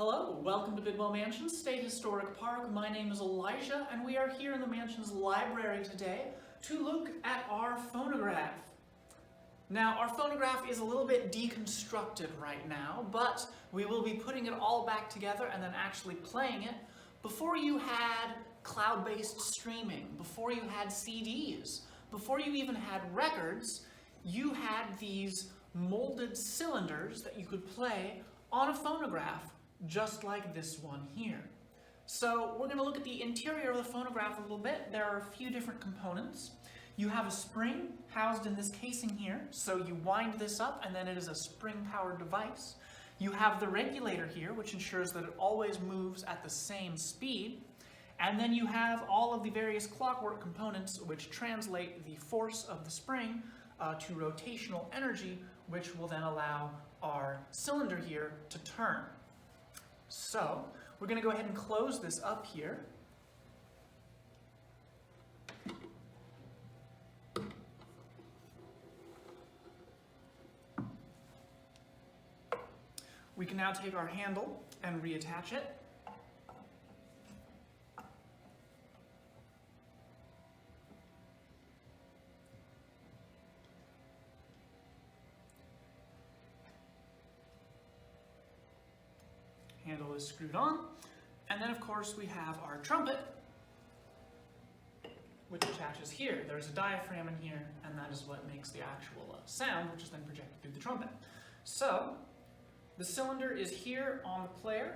Hello, welcome to Bidwell Mansion State Historic Park. My name is Elijah and we are here in the mansion's library today to look at our phonograph. Now, our phonograph is a little bit deconstructed right now, but we will be putting it all back together and then actually playing it. Before you had cloud-based streaming, before you had CDs, before you even had records, you had these molded cylinders that you could play on a phonograph, just like this one here. So we're going to look at the interior of the phonograph a little bit. There are a few different components. You have a spring housed in this casing here, so you wind this up and then it is a spring-powered device. You have the regulator here, which ensures that it always moves at the same speed. And then you have all of the various clockwork components which translate the force of the spring to rotational energy, which will then allow our cylinder here to turn. So we're going to go ahead and close this up here. We can now take our handle and reattach it. Handle is screwed on, and then of course we have our trumpet, which attaches here. There's a diaphragm in here, and that is what makes the actual sound, which is then projected through the trumpet. So the cylinder is here on the player.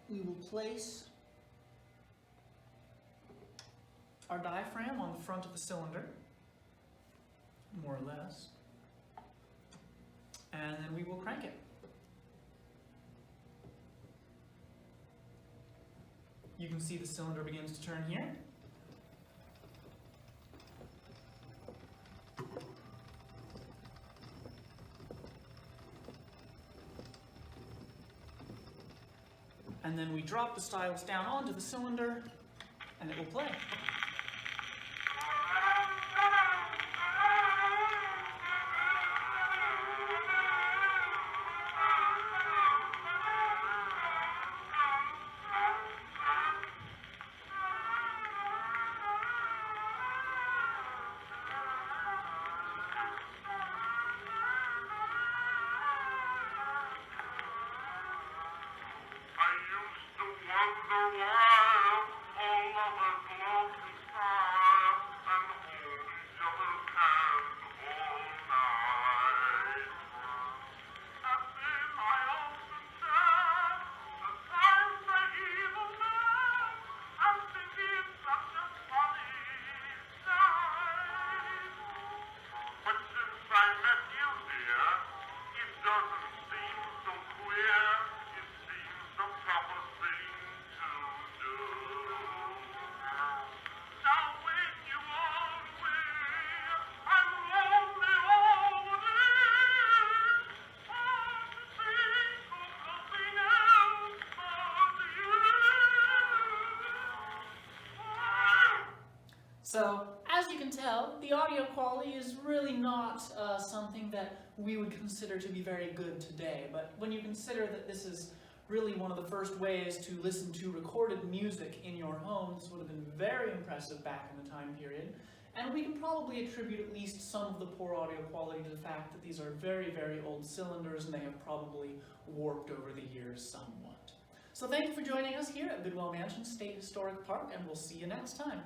We will place our diaphragm on the front of the cylinder, more or less. And then we will crank it. You can see the cylinder begins to turn here. And then we drop the stylus down onto the cylinder and it will play. So, as you can tell, the audio quality is really not something that we would consider to be very good today. But when you consider that this is really one of the first ways to listen to recorded music in your home, this would have been very impressive back in the time period. And we can probably attribute at least some of the poor audio quality to the fact that these are very, very old cylinders and they have probably warped over the years somewhat. So thank you for joining us here at Bidwell Mansion State Historic Park, and we'll see you next time.